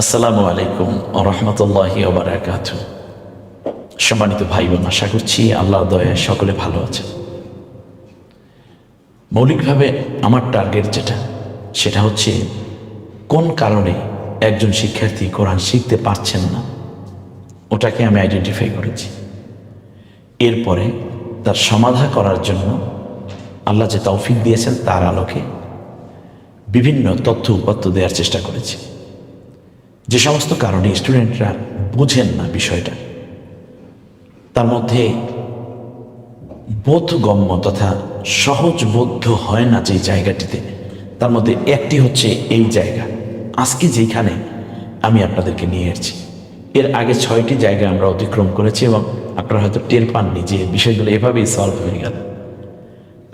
আসসালামু আলাইকুম ওয়া রাহমাতুল্লাহি ওয়া বারাকাতুহু। সম্মানিত ভাই বোন, আশা করছি আল্লাহর দয়ায় সকলে ভালো আছেন। মৌলিকভাবে আমার টার্গেট সেটা হচ্ছে কোন কারণে একজন শিক্ষার্থী কোরআন শিখতে পারছেন না, ওটাকে আমি আইডেন্টিফাই করেছি। এরপরে তার সমাধা করার জন্য আল্লাহ যে তৌফিক দিয়েছেন তার আলোকে বিভিন্ন তথ্য উপাত্ত দেওয়ার চেষ্টা করেছি। যে সমস্ত কারণে স্টুডেন্টরা বোঝেন না বিষয়টা, তার মধ্যে বোধগম্য তথা সহজবোধ্য হয় না যে জায়গাটিতে, তার মধ্যে একটি হচ্ছে এই জায়গা। আজকে যেখানে আমি আপনাদেরকে নিয়ে এসেছি, এর আগে 6টি জায়গা আমরা অতিক্রম করেছি এবং আপনারা হয়তো টের পাননি যে বিষয়গুলো এভাবেই সলভ হয়ে গেল।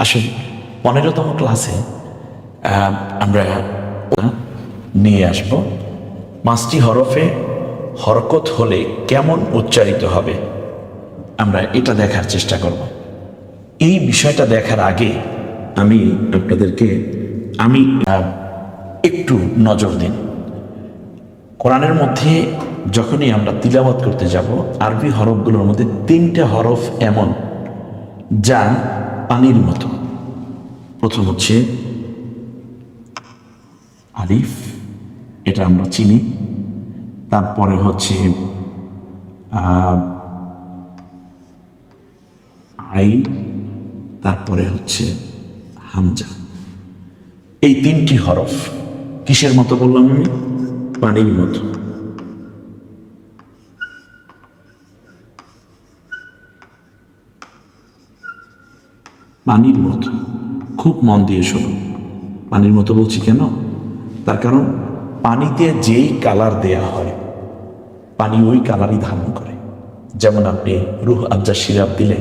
আসুন 15তম ক্লাসে আমরা নিয়ে আসব 5টি হরফে হরকত হলে কেমন উচ্চারিত হবে, আমরা এটা দেখার চেষ্টা করব। এই বিষয়টা দেখার আগে আমি আপনাদেরকে একটু নজর দিন। কোরআনের মধ্যে যখনই আমরা তিলাওয়াত করতে যাব, আরবি হরফগুলোর মধ্যে 3টে হরফ এমন যা পানির মতো। প্রথম হচ্ছে আলিফ, এটা আমরা চিনি। তারপরে হচ্ছে আইন, তারপরে হচ্ছে হামজা। এই 3টি হরফ কিসের মতো বললাম আমি? পানির মতো। পানির মতো, খুব মন দিয়ে শুনুন। পানির মতো বলছি কেন? তার কারণ পানিতে যেই কালার দেয়া হয়, পানি ওই কালারই ধারণ করে। যেমন আপনি রুহ আফজা সিরাপ দিলে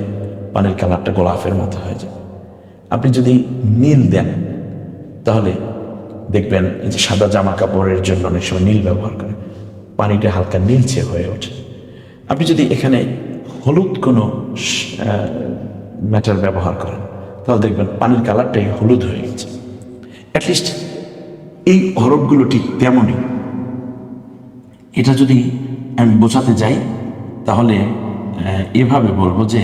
পানির কালারটা গোলাপের মতো হয়ে যায়। আপনি যদি নীল দেন তাহলে দেখবেন যে সাদা জামা কাপড়ের জন্য অনেক সময় নীল ব্যবহার করে, পানিটা হালকা নীলচে হয়ে ওঠে। আপনি যদি এখানে হলুদ কোনো ম্যাটার ব্যবহার করেন তাহলে দেখবেন পানির কালারটাই হলুদ হয়ে গেছে। অ্যাটলিস্ট এই হরফগুলো ঠিক তেমনই। এটা যদি আমি বোঝাতে যাই তাহলে এভাবে বলবো যে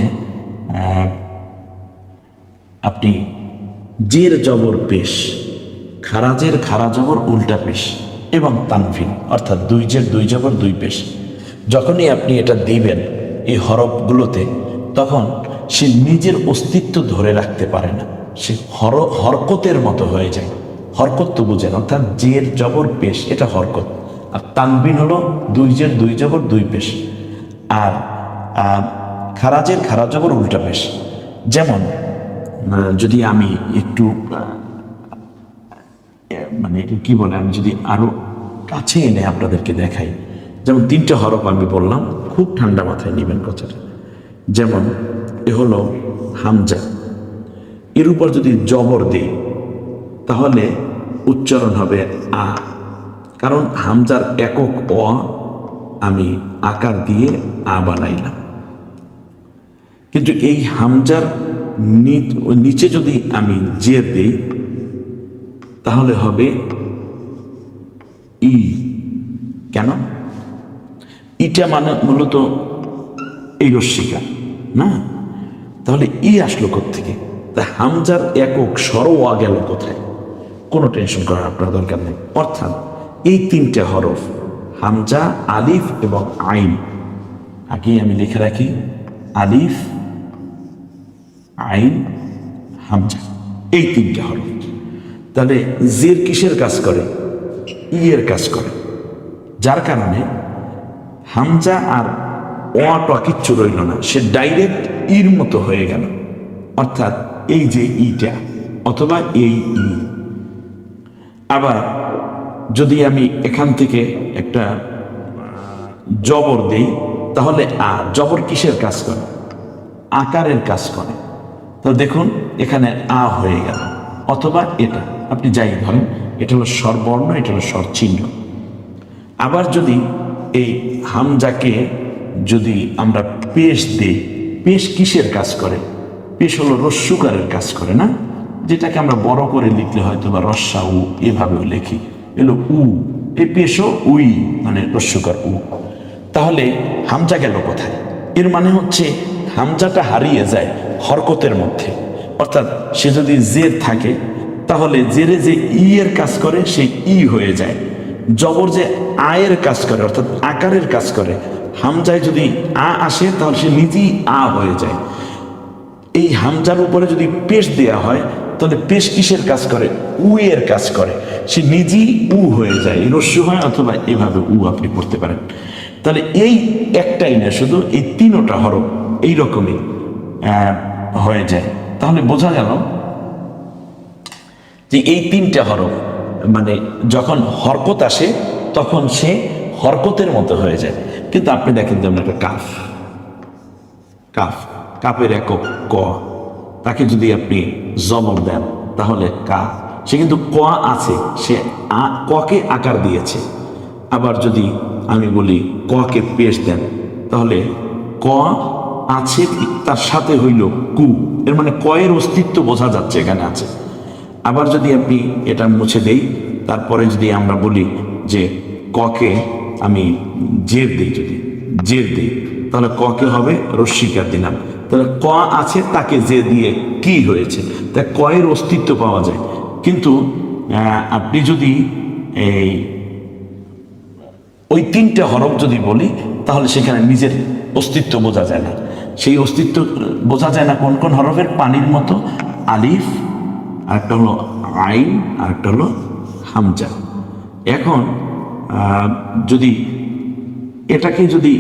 আপনি জের জবর পেশ, খারাজের খারা জবর উল্টা পেশ এবং তানভিন অর্থাৎ 2 জের 2 জবর 2 পেশ, যখনই আপনি এটা দিবেন এই হরফগুলোতে, তখন সে নিজের অস্তিত্ব ধরে রাখতে পারে না, সে হরকতের মতো হয়ে যায়। হরকত তো বুঝেন, অর্থাৎ জের জবর পেশ, এটা হরকত। আর তানবিন হলো 2 জের 2 জবর 2 পেশ, আর খারাজের খারা জবর উল্টা পেশ। যেমন যদি আমি একটু মানে কি বলে, আমি যদি আরো কাছে এনে আপনাদেরকে দেখাই, যেমন 3টে হরফ আমি বললাম, খুব ঠান্ডা মাথায় নেবেন কথাটা। যেমন এ হলো হামজা, এর উপর যদি জবর দিই তাহলে উচ্চারণ হবে আ, কারণ হামজার একক অ আমি আকার দিয়ে আ বানাইলাম। কিন্তু এই হামজার নিচে যদি আমি জের দিই তাহলে হবে ই। কেন? ইটা মানে মূলত এই রস্বীকার না, তাহলে ই আসলো কোত্থেকে? তা হামজার একক স্বরওয়া গেল কোথায়? কোনো টেনশন করার আপনার দরকার নেই। অর্থাৎ এই 3টে হরফ হামজা, আলিফ এবং আইন, আগে আমি লিখে রাখি আলিফ, আইন, হামজা, এই 3টে হরফ। তাহলে জের কিসের কাজ করে? ই এর কাজ করে, যার কারণে হামজা আর ওয়াটা কিচ্ছু রইল না, সে ডাইরেক্ট ইর মতো হয়ে গেল। অর্থাৎ এই যে ইটা অথবা এই ই। আবার যদি আমি এখান থেকে একটা জবর দিই তাহলে আ, জবর কিসের কাজ করে? আকারের কাজ করে। তো দেখুন এখানে আ হয়ে গেল, অথবা এটা আপনি যাই ধরেন, এটা হলো স্বরবর্ণ, এটা হলো স্বর চিহ্ন। আবার যদি এই হামজাকে যদি আমরা পেশ দিই, পেশ কিসের কাজ করে? পেশ হলো রস্যুকারের কাজ করে না, যেটাকে আমরা বড় করে লিখলে হয়তো বা রস্যা উ এভাবেও লিখি, এলো উ, এই পেশও উই মানে রস্যকার উ। তাহলে হামজা গেল কোথায়? এর মানে হচ্ছে হামজাটা হারিয়ে যায় হরকতের মধ্যে। অর্থাৎ সে যদি জের থাকে তাহলে জেরে যে ই এর কাজ করে সে ই হয়ে যায়। জবর যে আয়ের কাজ করে অর্থাৎ আকারের কাজ করে, হামজায় যদি আ আসে তাহলে সে নিজেই আ হয়ে যায়। এই হামজার উপরে যদি পেশ দেয়া হয় তাহলে পেশ কিসের কাজ করে? উ এর কাজ করে, সে নিজেই উ হয়ে যায়। রস্যু হয় অথবা এভাবে উ আপনি পড়তে পারেন। তাহলে এই একটাই না, শুধু এই তিনোটা হরফ এইরকমই হয়ে যায়। তাহলে বোঝা গেল যে এই তিনটা হরফ মানে যখন হরকত আসে তখন সে হরকতের মতো হয়ে যায়। কিন্তু আপনি দেখেন যেমন একটা কাফ, কাফ কাফের একক ক, তাকে যদি আপনি জবর দেন তাহলে কা, সে কিন্তু ক আছে, সে ককে আকার দিয়েছে। আবার যদি আমি বলি ককে পেশ দেন তাহলে ক আছে তার সাথে হইল কু, এর মানে কয়ের অস্তিত্ব বোঝা যাচ্ছে এখানে আছে। আবার যদি আপনি এটা মুছে দেই তারপরে যদি আমরা বলি যে ককে আমি জের দিই, যদি জের দিই তাহলে ককে হবে রস্যিকার দিলাম, তাহলে ক আছে তাকে যে দিয়ে কি হয়েছে, তা কয়ের অস্তিত্ব পাওয়া যায়। কিন্তু আপনি যদি এই ওই তিনটে হরফ যদি বলি তাহলে সেখানে নিজের অস্তিত্ব বোঝা যায় না। সেই অস্তিত্ব বোঝা যায় না কোন কোন হরফের? পানির মতো আলিফ, আরেকটা হলো আইন, আরেকটা হলো হামজা। এখন যদি এটাকে যদি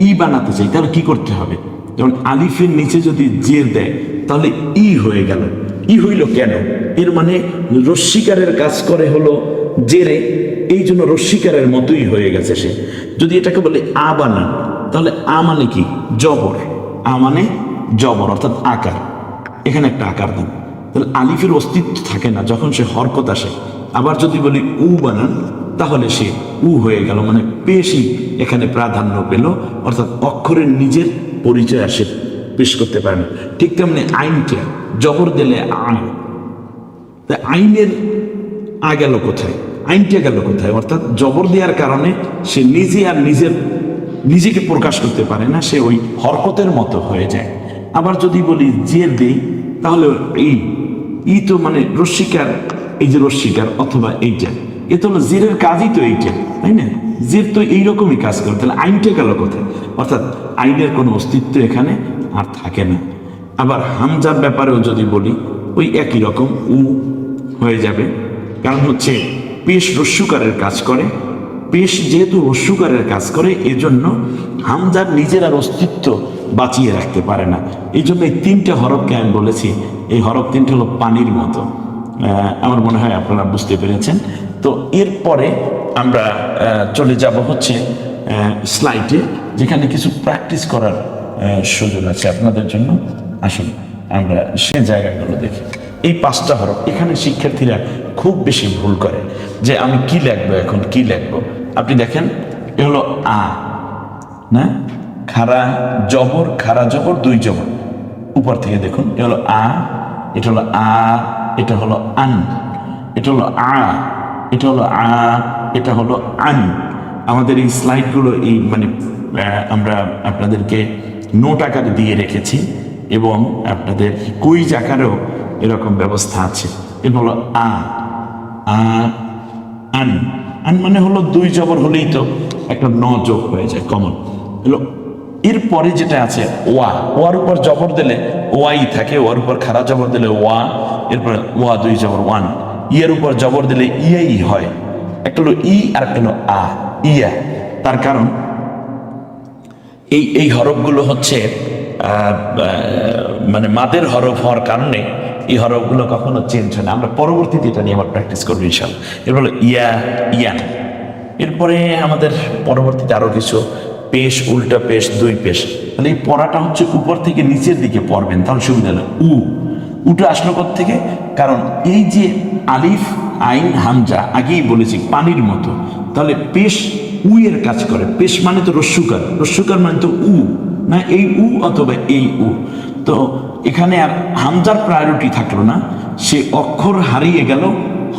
ই বানাতে চাই তাহলে কি করতে হবে? যেমন আলিফের নিচে যদি জের দেয় তাহলে ই হয়ে গেল। ই হইল কেন? এর মানে রস্যিকারের কাজ করে হলো জেরে, এই জন্য রস্যিকারের মতোই হয়ে গেছে সে। যদি এটাকে বলে আ বানান তাহলে আ মানে কি? জবর। আ মানে জবর অর্থাৎ আকার, এখানে একটা আকার দেন, তাহলে আলিফের অস্তিত্ব থাকে না যখন সে হরকত আসে। আবার যদি বলি উ বানান তাহলে সে উ হয়ে গেল, মানে পেশই এখানে প্রাধান্য পেল, অর্থাৎ অক্ষরের নিজের পরিচয় আসে, পেশ করতে পারে না। ঠিক তেমনি আইনটা জবর দিলে আইন, তা আইনের আ গেল কোথায়? আইনটা গেল কোথায়? অর্থাৎ জবর দেওয়ার কারণে সে নিজে আর নিজেকে প্রকাশ করতে পারে না, সে ওই হরকতের মতো হয়ে যায়। আবার যদি বলি জের দেই তাহলে ই তো মানে রস্যিকার, এই যে রস্যিকার অথবা এইটা, এ তো হলো জেরের কাজই তো এইটা, তাই না? জের তো এইরকমই কাজ করে, তাহলে আইনটা গেল কোথায়? অর্থাৎ আইনের কোনো অস্তিত্ব এখানে আর থাকে না। আবার হামজার ব্যাপারেও যদি বলি ওই একই রকম উ হয়ে যাবে, কারণ হচ্ছে পেশ রস্যুকারের কাজ করে। পেশ যেহেতু রস্যুকারের কাজ করে এজন্য হামজার নিজের আর অস্তিত্ব বাঁচিয়ে রাখতে পারে না। এই জন্য এই তিনটে হরফকে আমি বলেছি এই হরফ তিনটে হলো পানির মতো। আমার মনে হয় আপনারা বুঝতে পেরেছেন। তো এরপরে আমরা চলে যাব হচ্ছে স্লাইডে, যেখানে কিছু প্র্যাকটিস করার সুযোগ আছে আপনাদের জন্য। আসুন আমরা সে জায়গাগুলো দেখি। এই পাঁচটা হরফ এখানে শিক্ষার্থীরা খুব বেশি ভুল করে যে আমি কি লিখবো, এখন কি লিখবো। আপনি দেখেন এ হলো আ, না খাড়া জবর, খাড়া জবর দুই জবর, উপর থেকে দেখুন এ হলো আ, এটা হলো আ, এটা হলো আন, এটা হলো আ, এটা হলো আ, এটা হলো আন। আমাদের এই স্লাইডগুলো এই মানে আমরা আপনাদেরকে নোট আকারে দিয়ে রেখেছি এবং আপনাদের কুইজ আকারেও এরকম ব্যবস্থা আছে। এটা হলো আ, আ, আন। আন মানে হলো দুই জবর হলেই তো একটা ন যোগ হয়ে যায়, কমন হলো। এরপরে যেটা আছে ওয়া, ওয়ার উপর জবর দিলে ওয়াই থাকে, ওয়ার উপর খাড়া জবর দিলে ওয়া, এরপরে ওয়া দুই জবর ওয়ান। ইয়ের উপর জবর দিলে ইয়াই হয়, একটা হলো ই আর একটা হলো আ, ইয়া। তার কারণ এই হরফগুলো হচ্ছে মানে মাদের হরফ হওয়ার কারণে এই হরফগুলো কখনো চেঞ্জ হয় না। আমরা পরবর্তীতে এটা নিয়ে আবার প্র্যাকটিস করবো ইনশাআল্লাহ। এরপর হলো ইয়া, ইয়ান। এরপরে আমাদের পরবর্তীতে আরো কিছু পেশ, উল্টা পেশ, দুই পেশ। তাহলে এই পড়াটা হচ্ছে উপর থেকে নিচের দিকে পড়বেন, তাহলে সুবিধা হলো। উটা আসলো থেকে, কারণ এই যে আলিফ আইন হামজা আগেই বলেছি পানির মতো, তাহলে পেশ উ এর কাজ করে। পেশ মানে তো রস্যুকার, রস্যুকার মানে তো উ, না এই উ অথবা এই উ। তো এখানে আর হামজার প্রায়োরিটি থাকলো না, সে অক্ষর হারিয়ে গেল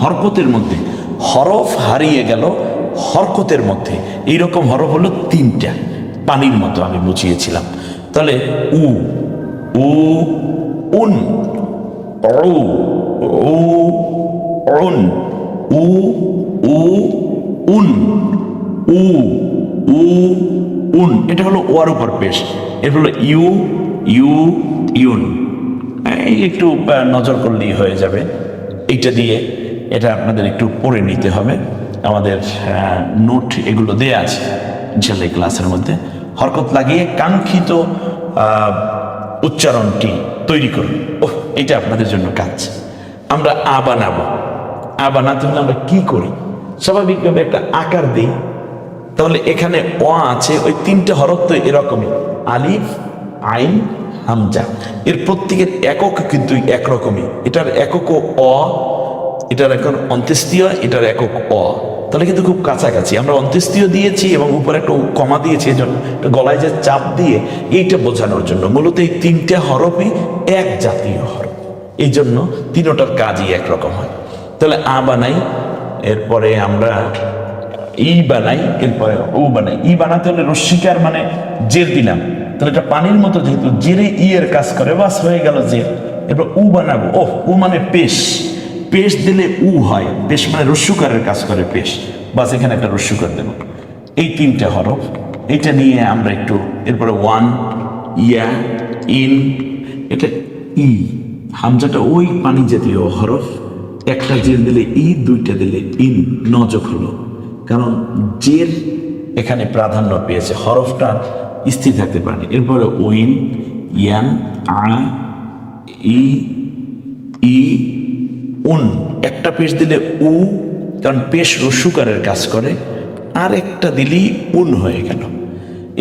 হরকতের মধ্যে, হরফ হারিয়ে গেল হরকতের মধ্যে এইরকম হরফ হলো তিনটা, পানির মতো আমি বুঝিয়েছিলাম। তাহলে উ, উ, উন, উ, উ, উন, উ, উ, উন, উ, উ, উন, এটা হলো ওয়ার উপর পেশ। এর হলো ইউ, ইউ, ইউন। এই একটু নজর করলেই হয়ে যাবে এইটা দিয়ে। এটা আপনাদের একটু পড়ে নিতে হবে, আমাদের নোট এগুলো দেয়া আছে ইনশাল্লাহ ক্লাসের মধ্যে। হরকত লাগিয়ে কাঙ্ক্ষিত উচ্চারণটি তৈরি করুন। ওহ, এটা আপনাদের জন্য কাজ। আমরা আ বানাবো। আ বানাতে হলে আমরা কি করি? স্বাভাবিকভাবে একটা আকার দিই। তাহলে এখানে অ আছে, ওই তিনটে হরফ তো এরকমই, আলিফ, আইন, হামজা। এর প্রত্যেকের একক কিন্তু একরকমই। এটার একক অ, এটার এখন অন্ত্যেষ্টিয়, এটার একক অ। তাহলে কিন্তু খুব কাছাকাছি। আমরা অন্ত্যেষ্টিয় দিয়েছি এবং উপরে একটা কমা দিয়েছি, এজন্য গলায় যে চাপ দিয়ে এইটা বোঝানোর জন্য। মূলত এই তিনটে হরফই এক জাতীয় হরফ, এই জন্য তিনোটার কাজই একরকম হয়। তাহলে আ বানাই, এরপরে আমরা ই বানাই, এরপরে ও বানাই। ই বানাতে হলে রস্বীকার মানে জের দিলাম, তাহলে এটা পানির মতো, যেহেতু জেরে ই এর কাজ করে, বাস হয়ে গেল জের। এরপর উ বানাবো। ওহ, উ মানে পেশ, পেশ দিলে উ হয়। পেশ মানে রস্যুকারের কাজ করে পেশ, বাস এখানে একটা রস্যুকার দেব। এই তিনটে হরফ, এইটা নিয়ে আমরা একটু, এরপরে ওয়ান, ইয়া, ইন, এটা ই। হামজাটা ওই পানি জাতীয় হরফ, একটা জের দিলে ই, দুইটা দিলে ইন, নজক হলো। কারণ জের এখানে প্রাধান্য পেয়েছে, হরফটা স্থির থাকতে পারেনি। এরপরে ওইন, ইয়ান, আ, ই, ই, উন। একটা পেশ দিলে উ, কারণ পেশ রস্যুকারের কাজ করে, আর একটা দিলেই উন হয়ে গেল।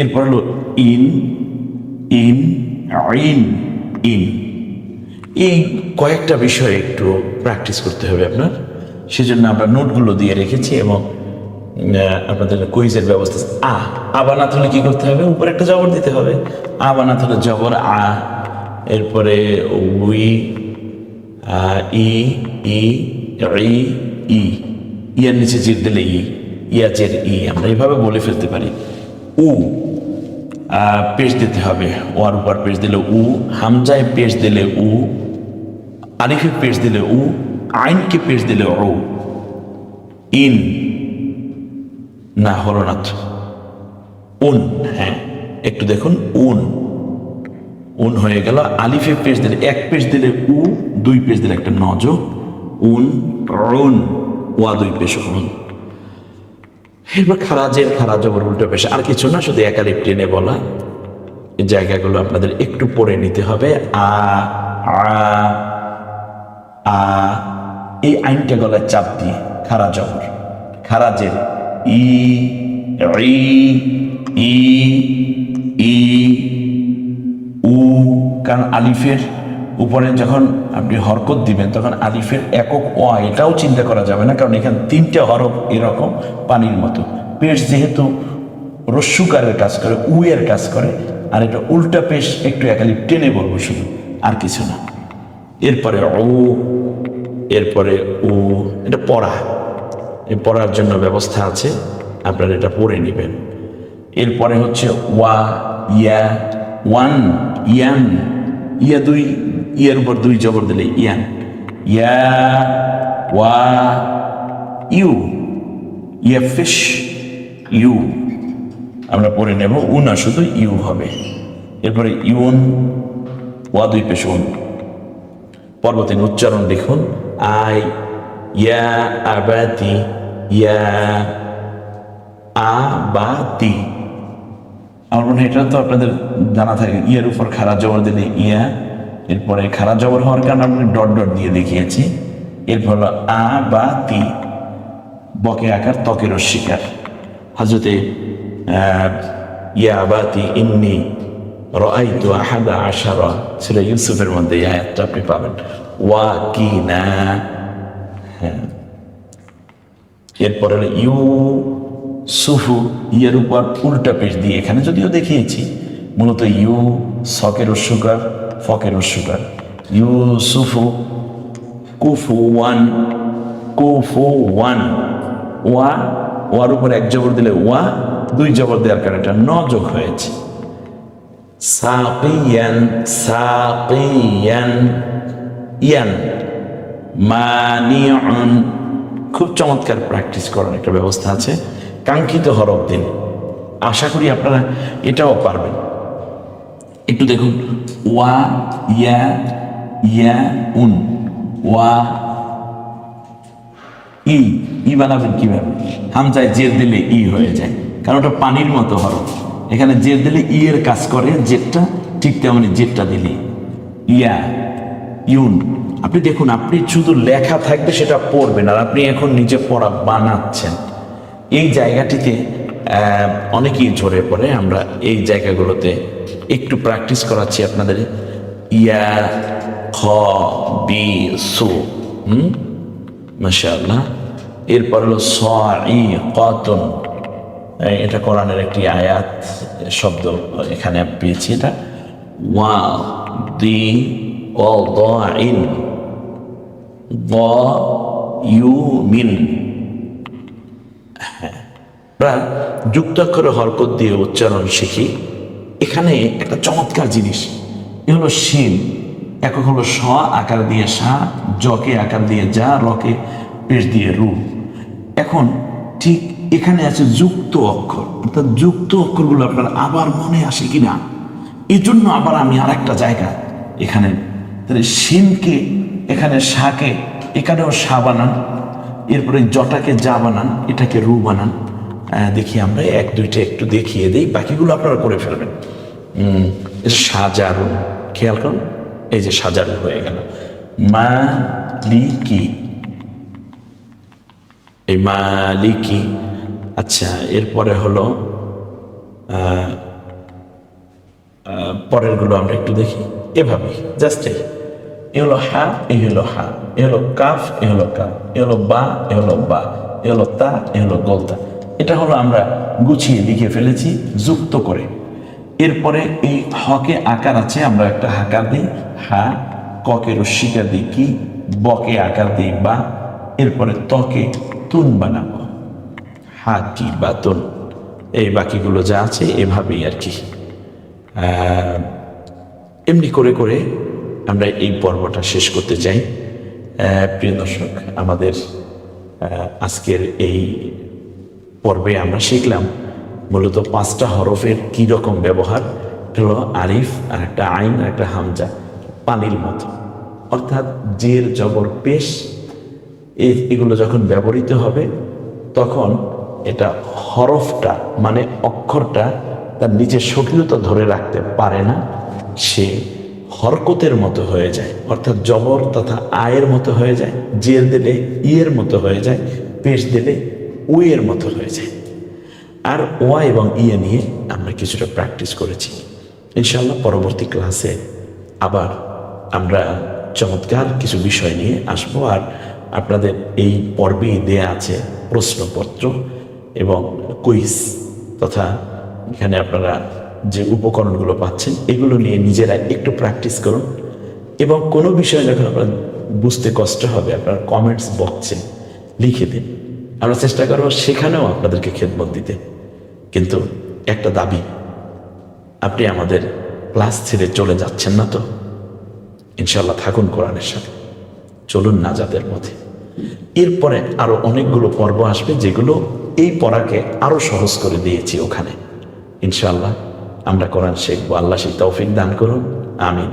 এরপর হলো ইন, ইন, ইন, ইন। এই কয়েকটা বিষয়ে একটু প্র্যাকটিস করতে হবে আপনার, সেজন্য আমরা নোটগুলো দিয়ে রেখেছি এবং আপনাদের কুইজের ব্যবস্থা। আ বানাতে হলে কি করতে হবে? উপরে একটা জবর দিতে হবে। আ বানাতে হলে জবর আ, এরপরে উই, ই, ই, ই, ইয়ার নিচে জের দিলে ই, ইয়া জের ই, আমরা এইভাবে বলে ফেলতে পারি। উ, পেশ দিতে হবে, ওয়ার উপর পেশ দিলে উ, হামজায় পেশ দিলে উ, আলিফে পেশ দিলে উ, আইনকে পেশ দিলে ও। ইন, না হলো না তো, উন, হ্যাঁ একটু দেখুন, উন, উন হয়ে গেল। আলিফে পেশ দিলে, এক পেশ দিলে উ, দুই পেশ দিলে একটা নজ, উন, উন, ওয়া দুই পেশ উন। এরপর খারাজের খারা জবর উল্টো পেশ, আর কিছু না, শুধু একালিফ টেনে বলা। এই জায়গাগুলো আপনাদের একটু পড়ে নিতে হবে। আ, আ, আ, এই আইনটা গলায় চাপ দিয়ে খারা জবর, খারাজের ই, ই, ই, উ। কারণ আলিফের উপরে যখন আপনি হরকত দিবেন তখন আলিফের একক অ, এটাও চিন্তা করা যাবে না, কারণ এখানে তিনটে হরফ এরকম পানির মতো। পেশ যেহেতু রস্যুকারের কাজ করে, উ এর কাজ করে, আর এটা উল্টা পেশ, একটু একালিফ টেনে বলবো শুধু, আর কিছু না। এরপরে ও, এরপরে ও, এটা পড়া, এই পড়ার জন্য ব্যবস্থা আছে, আপনারা এটা পড়ে নেবেন। এরপরে হচ্ছে ওয়া, ইয়া, ওয়ান, ইয়ান, ইয়া দুই, ইয়ার উপর দুই জবর দিলে ইয়ান, ইয়া, ওয়া, ইউ, ইয়া ফিশ, ইউ, আমরা পড়ে নেব। উ না, শুধু ইউ হবে। এরপরে ইউন, ওয়া দুই পেশ উন। পরবর্তী উচ্চারণ লিখুন, আই, ইয়া আবাতি, ইয়া আবাতি। আমার মনে হয় এটা তো আপনাদের জানা থাকে, ইয়ার উপর খারা জবর দিলে ইয়া, এরপরে খারা জবর হওয়ার কারণে আমি ডট ডট দিয়ে দেখিয়েছি। এরপর হলো আবাতি, বকে আকার, ত্বকের অস্বীকার। হযরতে ইয়া আবাতি ইন্নী রাআইতু আহাদা আশারা, সূরা ইউসুফের মধ্যে এই আয়াতটা আপনি পাবেন। ওয়া কিনা, হ্যাঁ। এরপরে ইউ সুফু, ইয়ের উপর উল্টা পেশ দিয়ে, এখানে যদিও দেখিয়েছি মূলত ইউ, সকের অস্বীকার, ফকের অস্বীকার। ইউ সুফু, কুফু ওয়ান, কুফু ওয়ান, ওয়া ওয়ার উপরে এক জবর দিলে ওয়া, দুই জবর দেওয়ার কারণে এটা ন যোগ হয়েছে। সাকিয়ান, সাকিয়ান, ইয়ান, মানিউন। খুব চমৎকার প্র্যাকটিস করার একটা ব্যবস্থা আছে। কাঙ্ক্ষিত হরফ দিন, আশা করি আপনারা এটাও পারবেন। একটু দেখুন, ওয়া, ইয়া, ইয়া, উন, ওয়া, ই। ই বানাবেন কিভাবে? হামজায় জের দিলে ই হয়ে যায়, কারণ ওটা পানির মতো হরফ। এখানে জের দিলে ই এর কাজ করে, জেরটা ঠিক তেমনি জেরটা দিলে ইয়া, ইউন। আপনি দেখুন, আপনি শুধু লেখা থাকবে সেটা পড়বেন, আর আপনি এখন নিজে পড়া বানাচ্ছেন। এই জায়গাটিতে অনেকেই ঝরে পড়ে। আমরা এই জায়গাগুলোতে একটু প্র্যাকটিস করাচ্ছি আপনাদের। ইয়া, খ, বি, সু, মাশাআল্লাহ। এরপর হলো ই কতন, এটা কোরআনের একটি আয়াত শব্দ এখানে পেয়েছি। এটা ওয়া দি ও ইন ইউ মিন। হ্যাঁ, আমরা যুক্তাক্ষরে হরকত দিয়ে উচ্চারণ শিখি। এখানে একটা চমৎকার জিনিস, এ হলো শিন, একক হলো স আকার দিয়ে সা, জকে আকার দিয়ে যা, রকে পেশ দিয়ে রু। এখন ঠিক এখানে আছে যুক্ত অক্ষর, অর্থাৎ যুক্ত অক্ষরগুলো আপনার আবার মনে আসে কিনা, এই জন্য আবার আমি আর একটা জায়গা এখানে, তাহলে শিনকে এখানে সাকে এখানেও সা বানান, এরপরে জটাকে যা বানান, এটাকে রু বানান। দেখি আমরা এক দুইটা একটু দেখিয়ে দিই, বাকিগুলো আপনারা করে ফেলবেন। সাজারু, খেয়াল করুন, এই যে সাজারু হয়ে গেল। মালিকি, এই মালিকি। আচ্ছা, এরপরে হলো পরেরগুলো আমরা একটু দেখি এভাবে, জাস্ট এ হলো হা, এ হলো হা, এ হলো কাফ, এ হলো কাফ, এ হলো বা, এ হলো বা, এ হলো তা, এ হলো গোলতা। এটা হলো আমরা গুছিয়ে লিখে ফেলেছি যুক্ত করে। এরপরে এই হকে আকার আছে, আমরা একটা হাকার দিই হা, ককে রস্বীকার দিই কি, বকে আকার দিই বা, এরপরে তকে তুন বানাবো, হা কি বা তুন। এই বাকিগুলো যা আছে এভাবেই আর কি। এমনি করে করে আমরা এই পর্বটা শেষ করতে চাই। প্রিয় দর্শক, আমাদের আজকের এই পর্বে আমরা শিখলাম মূলত 5টা হরফের কি রকম ব্যবহার। হলো আলিফ, আর একটা আইন, আর একটা হামজা, পানির মতো, অর্থাৎ জের জবর পেশ এগুলো যখন ব্যবহৃত হবে তখন এটা হরফটা মানে অক্ষরটা তার নিজের স্বকীয়তা ধরে রাখতে পারে না, সে হরকতের মতো হয়ে যায়, অর্থাৎ জবর তথা আয়ের মতো হয়ে যায়, জের দিলে ইয়ের মতো হয়ে যায়, পেশ দিলে উয়ের মতো হয়ে যায়। আর ওয়া এবং ইয়ে নিয়ে আমরা কিছুটা প্র্যাকটিস করেছি। ইনশাআল্লাহ পরবর্তী ক্লাসে আবার আমরা চমৎকার কিছু বিষয় নিয়ে আসবো। আর আপনাদের এই পর্বেই দেয়া আছে প্রশ্নপত্র এবং কুইজ, তথা এখানে আপনারা যে উপকরণগুলো পাচ্ছেন এগুলো নিয়ে নিজেরা একটু প্র্যাকটিস করুন। এবং কোনো বিষয় যখন আপনার বুঝতে কষ্ট হবে আপনার কমেন্টস বক্সে লিখে দিন, আমরা চেষ্টা করবো সেখানেও আপনাদেরকে খেদমত দিতে। কিন্তু একটা দাবি, আপনি আমাদের ক্লাস ছেড়ে চলে যাচ্ছেন না তো? ইনশাআল্লাহ থাকুন কোরআনের সাথে, চলুন নাজাতের পথে। এরপরে আরো অনেকগুলো পর্ব আসবে যেগুলো এই পড়াকে আরো সহজ করে দিয়েছি ওখানে। ইনশাআল্লাহ আমরা কোরআন শিখবো। আল্লাহ সেই তৌফিক দান করুন, আমিন।